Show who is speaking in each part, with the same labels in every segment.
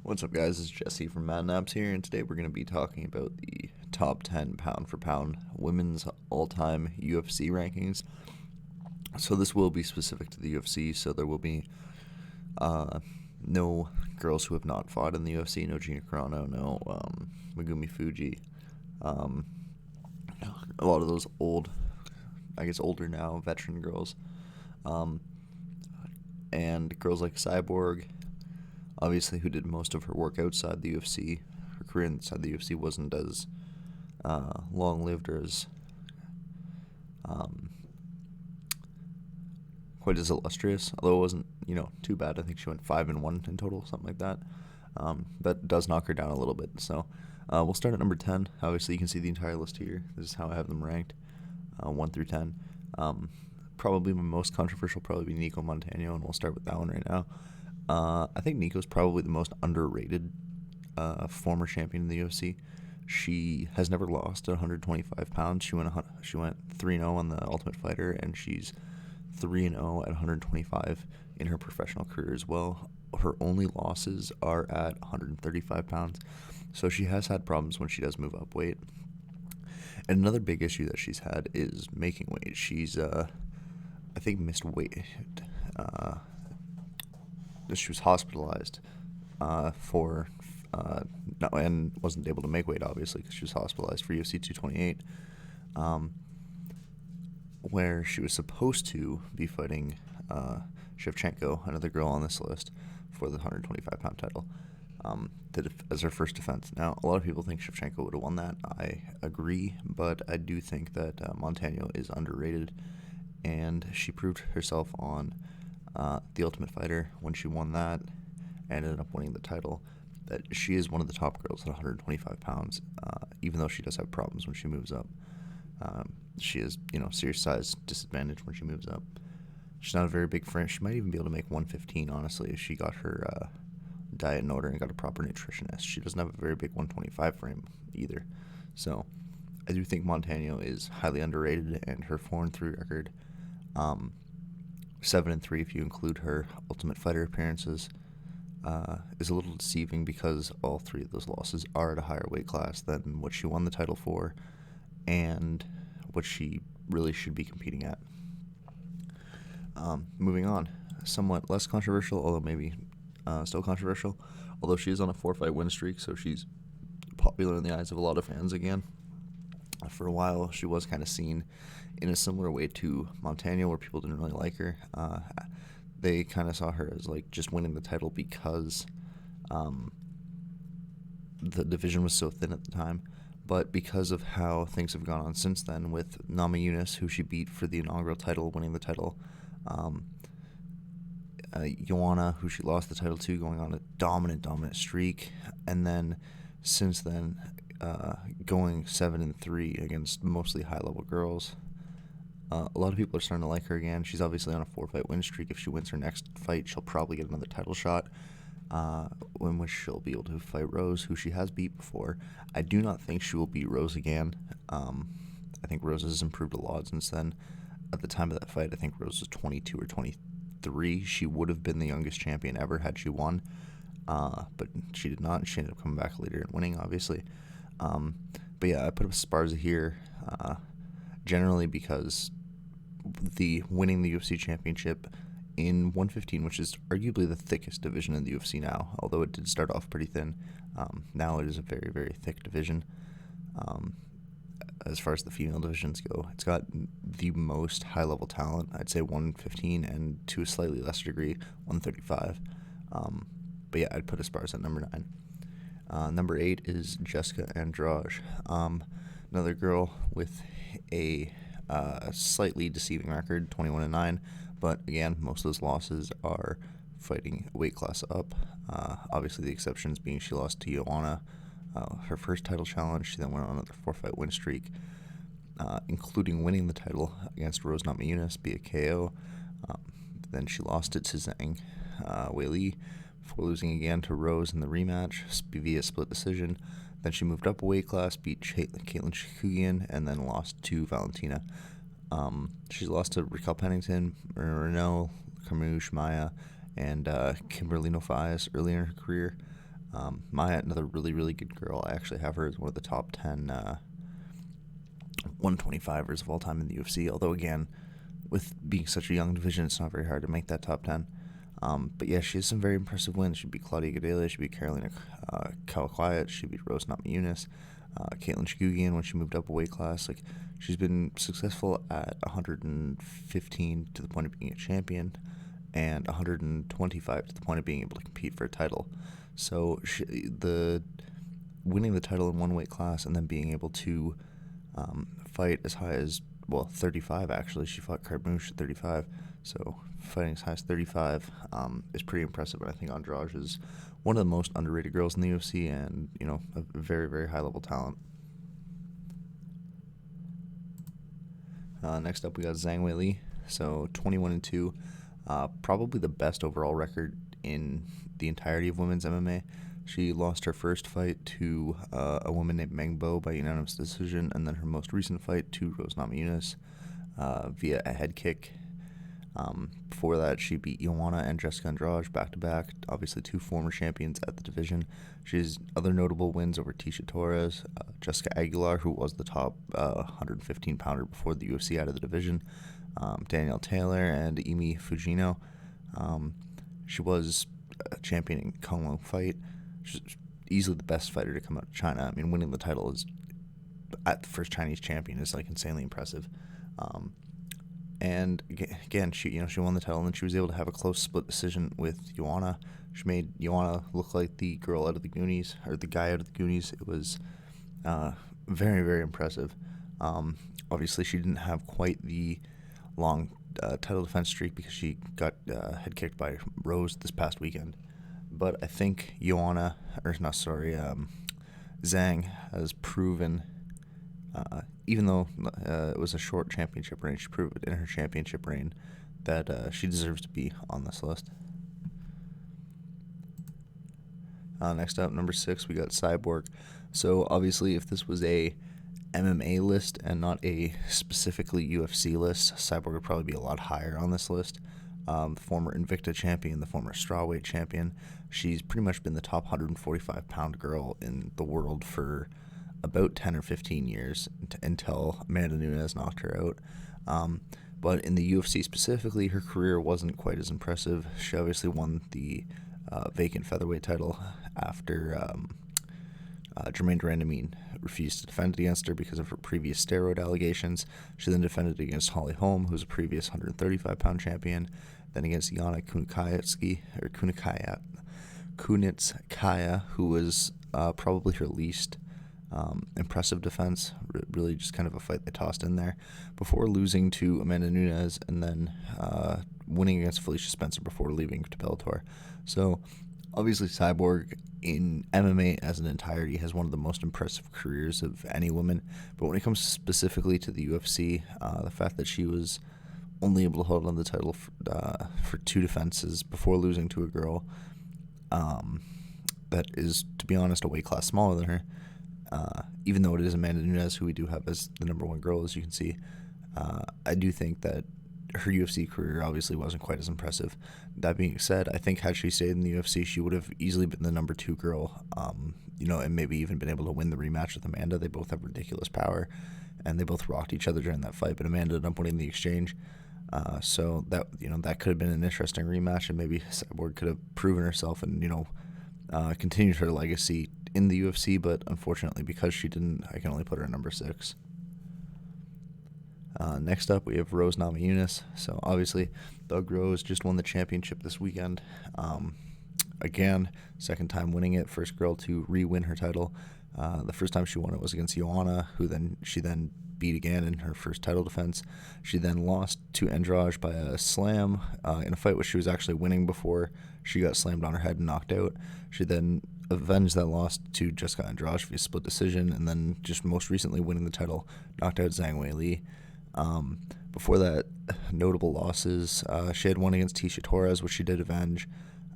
Speaker 1: What's up, guys? It's Jesse from Mad Naps here, and today we're going to be talking about the top 10 pound for pound women's all time UFC rankings. So, this will be specific to the UFC, so there will be no girls who have not fought in the UFC, no Gina Carano, no Megumi Fuji. A lot of those older now, veteran girls. And girls like Cyborg, obviously, who did most of her work outside the UFC. Her career inside the UFC wasn't as long-lived or as quite as illustrious, although it wasn't, too bad. I think she went 5-1 in total, something like that. That does knock her down a little bit. So we'll start at number 10. Obviously, you can see the entire list here. This is how I have them ranked, 1 through 10. Probably my most controversial probably be Nico Montano, and we'll start with that one right now. I think Nico's probably the most underrated former champion in the UFC. She has never lost at 125 pounds. She went 3-0 on the Ultimate Fighter, and she's 3-0 at 125 in her professional career as well. Her only losses are at 135 pounds, so she has had problems when she does move up weight. And another big issue that she's had is making weight. She's, I think, missed weight. She was hospitalized and wasn't able to make weight, obviously, because she was hospitalized for UFC 228, where she was supposed to be fighting Shevchenko, another girl on this list, for the 125-pound title, as her first defense. Now, a lot of people think Shevchenko would have won that. I agree, but I do think that Montano is underrated, and she proved herself on The Ultimate Fighter when she won that and ended up winning the title, that she is one of the top girls at 125 pounds, even though she does have problems when she moves up. She has, serious size disadvantage when she moves up. She's not a very big frame. She might even be able to make 115, honestly, if she got her diet in order and got a proper nutritionist. She doesn't have a very big 125 frame either. So I do think Montano is highly underrated, and her 4-3 record, 7-3 if you include her Ultimate Fighter appearances, is a little deceiving because all three of those losses are at a higher weight class than what she won the title for and what she really should be competing at. Moving on, somewhat less controversial, although maybe still controversial, although she is on a 4-fight win streak, so she's popular in the eyes of a lot of fans again. For a while, she was kind of seen in a similar way to Montano, where people didn't really like her. They kind of saw her as just winning the title because the division was so thin at the time. But because of how things have gone on since then, with Namajunas, who she beat for the inaugural title, winning the title, Joanna, who she lost the title to, going on a dominant streak, and then since then going 7-3 against mostly high-level girls. A lot of people are starting to like her again. She's obviously on a 4-fight win streak. If she wins her next fight, she'll probably get another title shot, in which she'll be able to fight Rose, who she has beat before. I do not think she will beat Rose again. I think Rose has improved a lot since then. At the time of that fight, I think Rose was 22 or 23. She would have been the youngest champion ever had she won, but she did not. She ended up coming back later and winning, obviously. But yeah, I put up Esparza here, generally because the winning the UFC championship in 115, which is arguably the thickest division in the UFC now, although it did start off pretty thin. Now it is a very, very thick division. As far as the female divisions go, it's got the most high-level talent. I'd say 115, and to a slightly lesser degree, 135. But yeah, I'd put Esparza at number 9. Number 8 is Jessica Andrade, another girl with a slightly deceiving record, 21-9. But again, most of those losses are fighting a weight class up. Obviously, the exceptions being she lost to Joanna, her first title challenge. She then went on another 4-fight win streak, including winning the title against Rose Namajunas via KO. Then she lost it to Zhang Weili before losing again to Rose in the rematch via split decision. Then she moved up a weight class, beat Caitlin Chookagian, and then lost to Valentina. She's lost to Raquel Pennington, Renault, Carmouche, Maya, and Kimberly Nofias earlier in her career. Maya, another really, really good girl. I actually have her as one of the top 10 125ers of all time in the UFC. Although, again, with being such a young division, it's not very hard to make that top 10. But yeah, she has some very impressive wins. She beat Claudia Gadelha, she beat Carolina Kawakwiat, she beat Rose Namajunas, Caitlin Chigugian when she moved up a weight class. Like, she's been successful at 115 to the point of being a champion, and 125 to the point of being able to compete for a title. So the winning the title in one weight class and then being able to fight as high as, well, 35 actually. She fought Carmouche at 35, so fighting as high as 35 is pretty impressive. And I think Andrade is one of the most underrated girls in the UFC, and a very, very high level talent. Next up, we got Zhang Weili. So 21-2, probably the best overall record in the entirety of women's MMA. She lost her first fight to a woman named Meng Bo by unanimous decision, and then her most recent fight to Rose Namajunas via a head kick. Before that, she beat Joanna and Jessica Andrade back-to-back, obviously two former champions at the division. She has other notable wins over Tisha Torres, Jessica Aguilar, who was the top 115-pounder before the UFC out of the division, Danielle Taylor, and Emi Fujino. She was champion in Kunlun fight. She's easily the best fighter to come out of China. I mean, winning the title is at the first Chinese champion is like insanely impressive. And again, she won the title, and then she was able to have a close split decision with Joanna. She made Joanna look like the girl out of the Goonies, or the guy out of the Goonies. It was very, very impressive. Obviously, she didn't have quite the long title defense streak because she got head kicked by Rose this past weekend. But I think Zhang has proven, even though it was a short championship reign, she proved in her championship reign that she deserves to be on this list. Next up, number 6, we got Cyborg. So obviously, if this was a MMA list and not a specifically UFC list, Cyborg would probably be a lot higher on this list. The former Invicta champion, the former strawweight champion. She's pretty much been the top 145-pound girl in the world for about 10 or 15 years until Amanda Nunes knocked her out. But in the UFC specifically, her career wasn't quite as impressive. She obviously won the vacant featherweight title after Jermaine Durandamine refused to defend against her because of her previous steroid allegations. She then defended against Holly Holm, who's a previous 135-pound champion, then against Yana Kunitskaya, who was probably her least impressive defense, really just kind of a fight they tossed in there, before losing to Amanda Nunes and then winning against Felicia Spencer before leaving to Bellator. So obviously Cyborg in MMA as an entirety has one of the most impressive careers of any woman, but when it comes specifically to the UFC, the fact that she was only able to hold on the title for 2 defenses before losing to a girl that is, to be honest, a weight class smaller than her, even though it is Amanda Nunes, who we do have as the number 1 girl, as you can see, I do think that her UFC career obviously wasn't quite as impressive. That being said, I think had she stayed in the UFC, she would have easily been the number 2 girl, and maybe even been able to win the rematch with Amanda. They both have ridiculous power, and they both rocked each other during that fight, but Amanda ended up winning the exchange. So that could have been an interesting rematch, and maybe Cyborg could have proven herself and, continued her legacy in the UFC, but unfortunately, because she didn't, I can only put her at number 6. Next up, we have Rose Namajunas. So obviously, Thug Rose just won the championship this weekend. Again, second time winning it, first girl to re-win her title. The first time she won it was against Joanna, who she then beat again in her first title defense. She then lost to Andrade by a slam in a fight which she was actually winning before she got slammed on her head and knocked out. She then avenged that loss to Jessica Andrade via split decision, and then just most recently winning the title, knocked out Zhang Weili. Before that, notable losses, she had one against Tisha Torres, which she did avenge,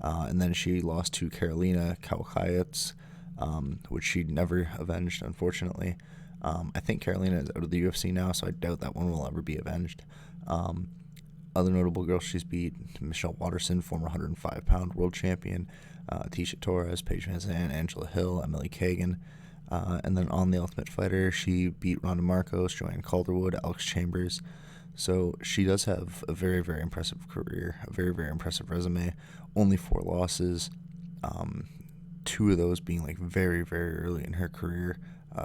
Speaker 1: and then she lost to Carolina Kawakwiat, which she never avenged, unfortunately. I think Carolina is out of the UFC now, so I doubt that one will ever be avenged. Other notable girls she's beat: Michelle Waterson, former 105-pound world champion, Tisha Torres, Paige VanZant, Angela Hill, Emily Kagan. And then on The Ultimate Fighter, she beat Ronda Marcos, Joanne Calderwood, Alex Chambers. So she does have a very, very impressive career, a very, very impressive resume. Only 4 losses, 2 of those being like very, very early in her career.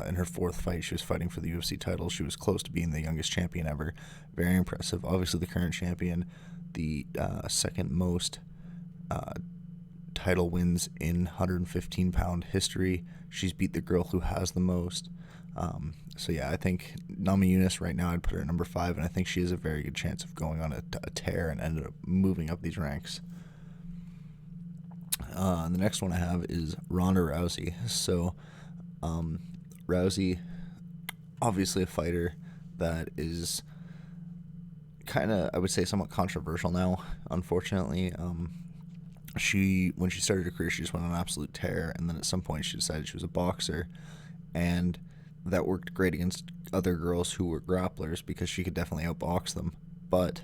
Speaker 1: In her 4th fight, she was fighting for the UFC title. She was close to being the youngest champion ever. Very impressive. Obviously, the current champion, the second most title wins in 115-pound history. She's beat the girl who has the most. So yeah, I think Namajunas right now I'd put her at number 5, and I think she has a very good chance of going on a tear and ended up moving up these ranks. The next one I have is Ronda Rousey. So Rousey, obviously a fighter that is kind of, I would say, somewhat controversial now, unfortunately. When she started her career, she just went on an absolute tear, and then at some point she decided she was a boxer, and that worked great against other girls who were grapplers because she could definitely outbox them. But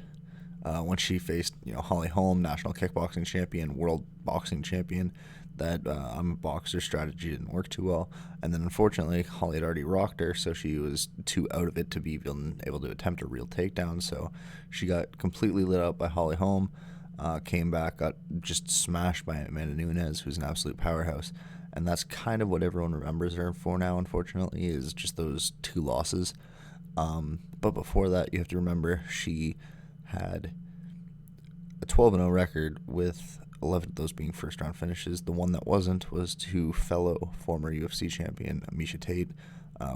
Speaker 1: when she faced, Holly Holm, national kickboxing champion, world boxing champion, that I'm a boxer strategy didn't work too well. And then unfortunately, Holly had already rocked her, so she was too out of it to be even able to attempt a real takedown. So she got completely lit up by Holly Holm, came back, got just smashed by Amanda Nunes, who's an absolute powerhouse. And that's kind of what everyone remembers her for now, unfortunately, is just those 2 losses. But before that, you have to remember she had a 12-0 record with 11 of those being first-round finishes. The one that wasn't was to fellow former UFC champion Miesha Tate,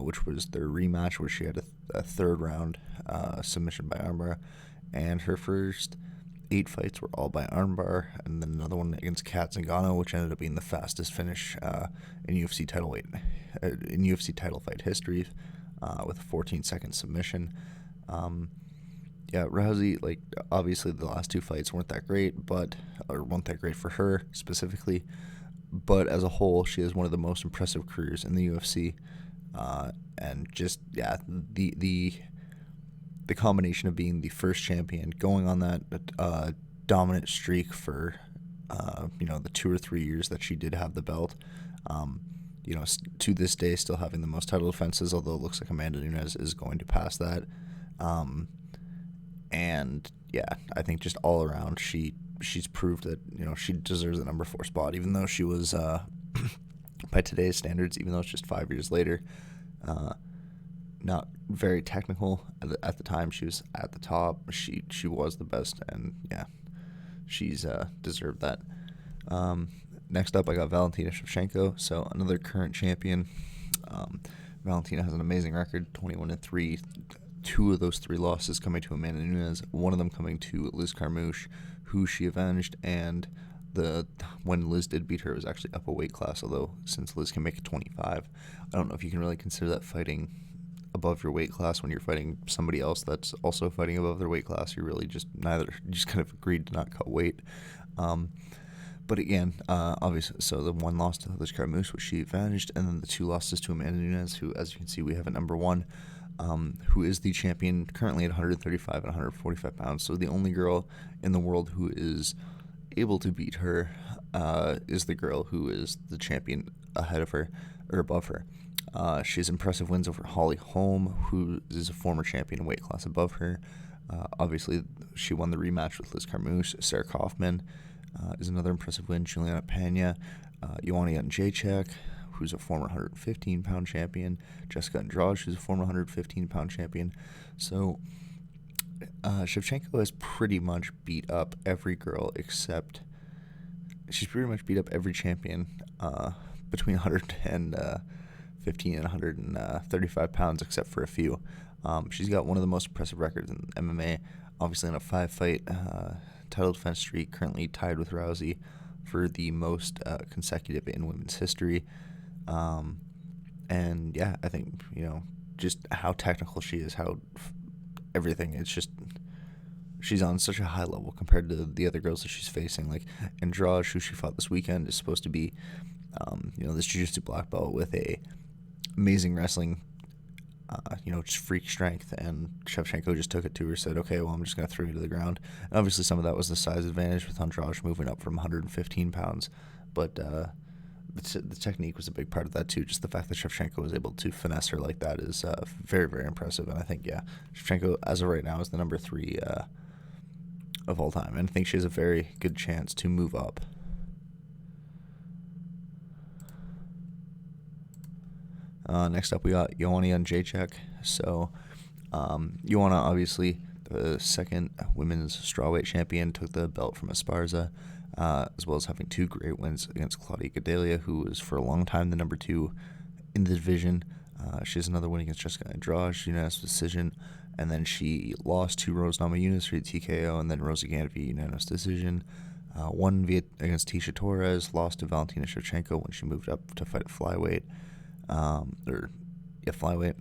Speaker 1: which was their rematch where she had a third-round submission by armbar. And her first 8 fights were all by armbar, and then another one against Kat Zingano, which ended up being the fastest finish in UFC title fight history, with a 14-second submission. Rousey, obviously the last 2 fights weren't that great for her specifically, but as a whole, she has one of the most impressive careers in the UFC, and just the combination of being the first champion, going on that dominant streak for the 2 or 3 years that she did have the belt, to this day still having the most title defenses, although it looks like Amanda Nunes is going to pass that. And yeah, I think just all around she's proved that she deserves the number 4 spot, even though she was by today's standards, even though it's just 5 years later, not very technical at the time. She was at the top. She was the best, and yeah, she's deserved that. Next up, I got Valentina Shevchenko, so another current champion. Valentina has an amazing record, 21-3. 2 of those 3 losses coming to Amanda Nunes, one of them coming to Liz Carmouche, who she avenged, and when Liz did beat her, it was actually up a weight class, although since Liz can make it 25, I don't know if you can really consider that fighting above your weight class when you're fighting somebody else that's also fighting above their weight class. You're really just neither. You just kind of agreed to not cut weight. But again, obviously, so the 1 loss to Liz Carmouche, which she avenged, and then the 2 losses to Amanda Nunes, who, as you can see, we have at number 1, who is the champion currently at 135 and 145 pounds. So the only girl in the world who is able to beat her is the girl who is the champion ahead of her, or above her. She has impressive wins over Holly Holm, who is a former champion in weight class above her. Obviously, she won the rematch with Liz Carmouche. Sarah Kaufman is another impressive win. Juliana Pena, Joanna Jacek, who's a former 115-pound champion. Jessica Andrade, who's a former 115-pound champion. So Shevchenko has pretty much beat up every girl except she's pretty much beat up every champion between 115 and 135 pounds except for a few. She's got one of the most impressive records in MMA, obviously in a 5-fight title defense streak, currently tied with Rousey for the most consecutive in women's history. And yeah, I think, just how technical she is, how everything, it's just, she's on such a high level compared to the other girls that she's facing. Like Andrade, who she fought this weekend, is supposed to be, this jiu-jitsu black belt with a amazing wrestling, just freak strength, and Shevchenko just took it to her, said, okay, well, I'm just going to throw you to the ground. And obviously some of that was the size advantage with Andrade moving up from 115 pounds but the technique was a big part of that too. Just the fact that Shevchenko was able to finesse her like that is very, very impressive. And I think, yeah, Shevchenko, as of right now, is the number 3 of all time. And I think she has a very good chance to move up. Next up, we got Joanna Jędrzejczyk. So, Joanna, obviously, the second women's strawweight champion, took the belt from Esparza, as well as having 2 great wins against Claudia Gadelha, who was for a long time the number 2 in the division. She has another win against Jessica Andrade, unanimous decision, and then she lost to Rose Namajunas via TKO, and then Rose again via unanimous decision. Won against Tisha Torres, lost to Valentina Shevchenko when she moved up to fight at flyweight. Flyweight.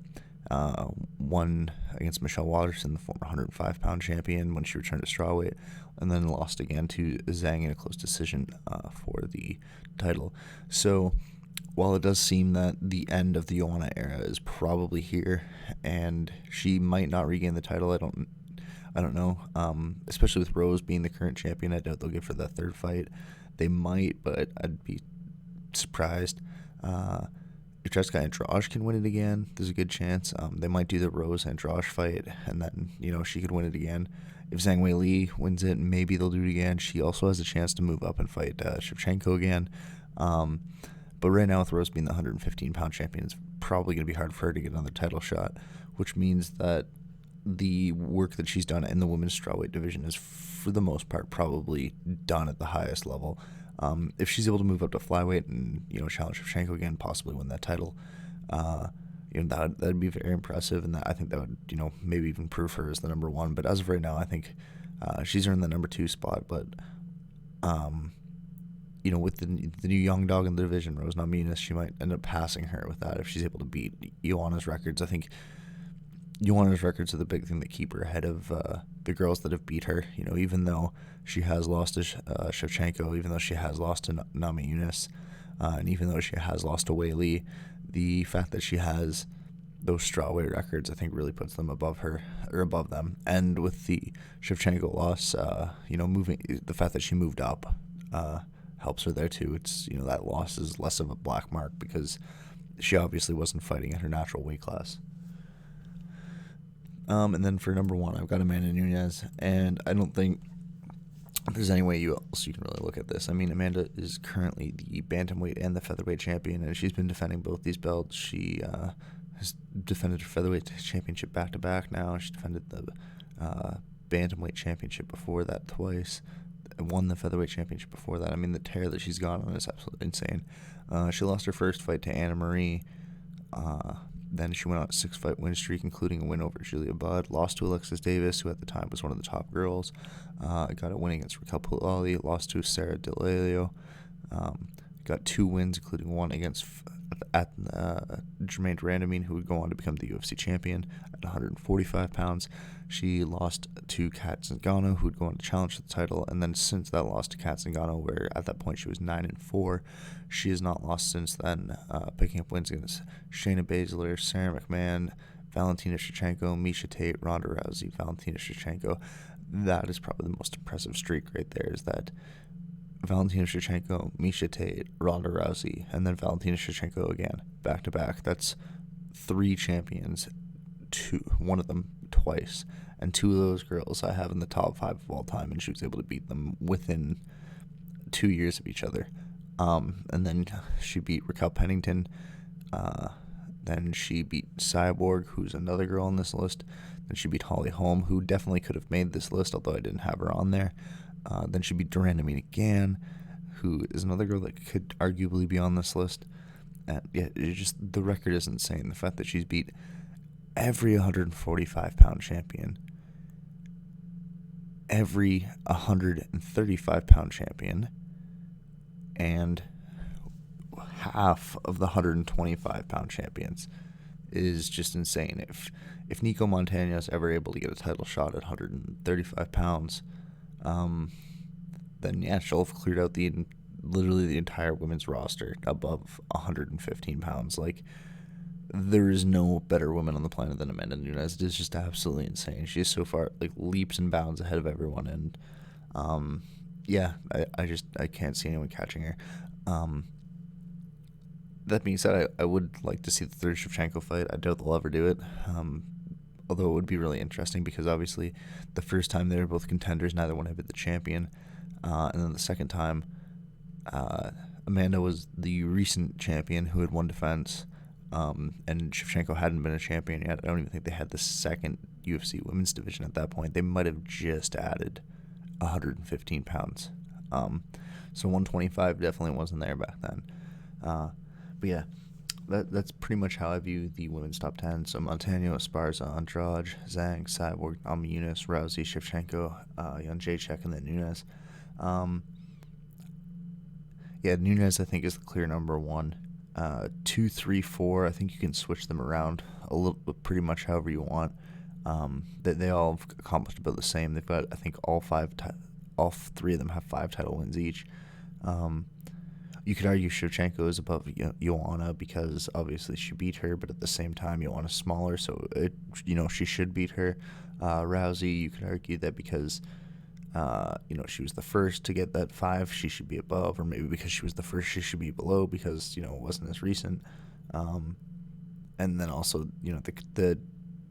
Speaker 1: Won against Michelle Waterson, the former 105-pound champion, when she returned to strawweight, and then lost again to Zhang in a close decision for the title. So, while it does seem that the end of the Joanna era is probably here, and she might not regain the title, I don't know. Especially with Rose being the current champion, I doubt they'll give her that 3rd fight. They might, but I'd be surprised. If Jessica Andrade can win it again, there's a good chance. They might do the Rose Andrade fight, and then, she could win it again. If Zhang Weili wins it, maybe they'll do it again. She also has a chance to move up and fight Shevchenko again. But right now, with Rose being the 115-pound champion, it's probably going to be hard for her to get another title shot, which means that the work that she's done in the women's strawweight division is, for the most part, probably done at the highest level. If she's able to move up to flyweight and, challenge Shevchenko again, possibly win that title, that'd be very impressive, and I think that would, maybe even prove her as the number 1. But as of right now, I think she's earned the number 2 spot. But, with the new young dog in the division, Rose Namajunas, she might end up passing her with that if she's able to beat Joanna's records. I think Joanna's records are the big thing that keep her ahead of the girls that have beat her. Even though she has lost to Shevchenko, even though she has lost to Namajunas, and even though she has lost to Weili, the fact that she has those strawweight records, I think, really puts them above her, or above them. And with the Shevchenko loss, the fact that she moved up helps her there too. It's, that loss is less of a black mark because she obviously wasn't fighting at her natural weight class. And then for number 1, I've got Amanda Nunes, and I don't think there's any way else you can really look at this. I mean, Amanda is currently the bantamweight and the featherweight champion, and she's been defending both these belts. She has defended her featherweight championship back-to-back now. She defended the bantamweight championship before that twice, won the featherweight championship before that. I mean, the tear that she's gone on is absolutely insane. She lost her first fight to Anna Marie. Then she went on a 6-fight win streak, including a win over Julia Budd. Lost to Alexis Davis, who at the time was one of the top girls. Got a win against Raquel Pulali. Lost to Sarah D'Alelio. Got 2 wins, including one against Jermaine Durandamine, who would go on to become the UFC champion at 145 pounds. She lost to Kat Zingano, who would go on to challenge the title. And then since that loss to Kat Zingano, where at that point she was 9-4, she has not lost since then, picking up wins against Shayna Baszler, Sarah McMahon, Valentina Shevchenko, Miesha Tate, Ronda Rousey, Valentina Shevchenko. That is probably the most impressive streak right there, is that Valentina Shevchenko, Miesha Tate, Ronda Rousey, and then Valentina Shevchenko again, back-to-back. That's 3 champions, one of them twice, and 2 of those girls I have in the top 5 of all time, and she was able to beat them within 2 years of each other. And then she beat Raquel Pennington. Then she beat Cyborg, who's another girl on this list. Then she beat Holly Holm, who definitely could have made this list, although I didn't have her on there. Then she beat Durandamine again, who is another girl that could arguably be on this list. And yeah, the record is insane. The fact that she's beat every 145-pound champion, every 135-pound champion, and half of the 125-pound champions is just insane. If Nico Montana is ever able to get a title shot at 135 pounds, then yeah, she'll have cleared out literally the entire women's roster above 115 pounds. Like, there is no better woman on the planet than Amanda Nunes. It is just absolutely insane. She is so far, like, leaps and bounds ahead of everyone, and yeah, I can't see anyone catching her. Um, that being said, I would like to see the third Shevchenko fight. I doubt they'll ever do it. Although it would be really interesting because obviously the first time they were both contenders, neither one had been the champion. And then the second time, Amanda was the recent champion who had won defense, and Shevchenko hadn't been a champion yet. I don't even think they had the second UFC women's division at that point. They might have just added 115 pounds. So 125 definitely wasn't there back then. But yeah, that's pretty much how I view the women's top 10. So Montano, Esparza, Andrade, Zhang, Cyborg, Yunus, Rousey, Shevchenko, Jędrzejczyk, and then Nunes. Yeah, Nunes I think is the clear number one. 2, 3, 4. I think you can switch them around a little, pretty much however you want. They all have accomplished about the same. They've got, I think, all three of them have 5 title wins each. You could argue Shevchenko is above Joanna because obviously she beat her, but at the same time Joanna's smaller, so she should beat her. Rousey, you could argue that because she was the first to get that 5, she should be above, or maybe because she was the first, she should be below because it wasn't as recent. And then also the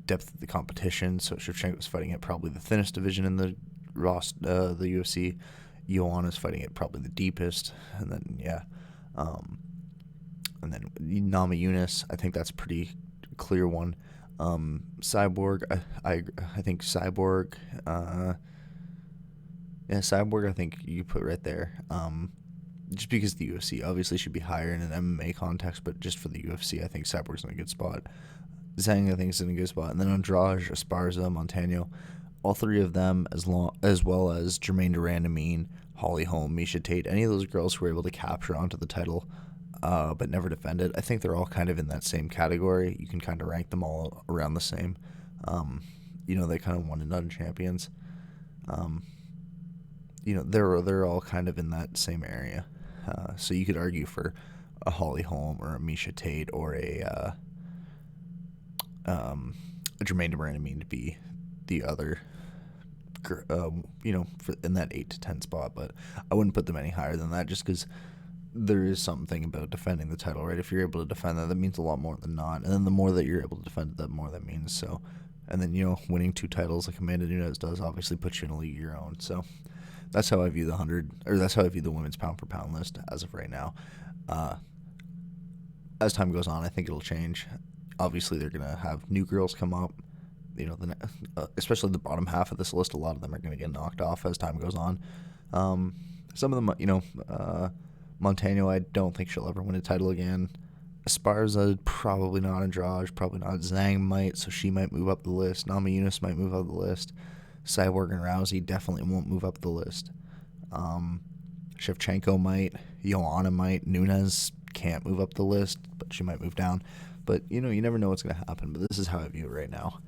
Speaker 1: depth of the competition. So Shevchenko was fighting at probably the thinnest division in the UFC. Joanna's fighting at probably the deepest, and then and then Nama Yunus, I think that's a pretty clear one. Cyborg, I think Cyborg, Cyborg I think you put right there. Just because the UFC obviously should be higher in an MMA context, but just for the UFC, I think Cyborg's in a good spot. Zhang, I think, is in a good spot, and then Andrade, Esparza, Montano. All 3 of them, as well as Jermaine Durand, Holly Holm, Miesha Tate, any of those girls who were able to capture onto the title but never defend it, I think they're all kind of in that same category. You can kind of rank them all around the same. They kind of one and done champions. They're all kind of in that same area. So you could argue for a Holly Holm or a Miesha Tate or a Jermaine Durand to be the other, in that 8 to 10 spot, but I wouldn't put them any higher than that just because there is something about defending the title, right? If you're able to defend that means a lot more than not, and then the more that you're able to defend it, the more that means. So, and then winning 2 titles like Amanda Nunes does obviously puts you in a league of your own. So that's how I view that's how I view the women's pound for pound list as of right now. As time goes on, I think it'll change. Obviously, they're gonna have new girls come up. Especially the bottom half of this list, a lot of them are going to get knocked off as time goes on. Some of them, Montano, I don't think she'll ever win a title again. Esparza, probably not. Andrade, probably not. Zhang might, so she might move up the list. Nama Yunus might move up the list. Cyborg and Rousey definitely won't move up the list. Shevchenko might. Joanna might. Nunes can't move up the list, but she might move down. But, you never know what's going to happen. But this is how I view it right now.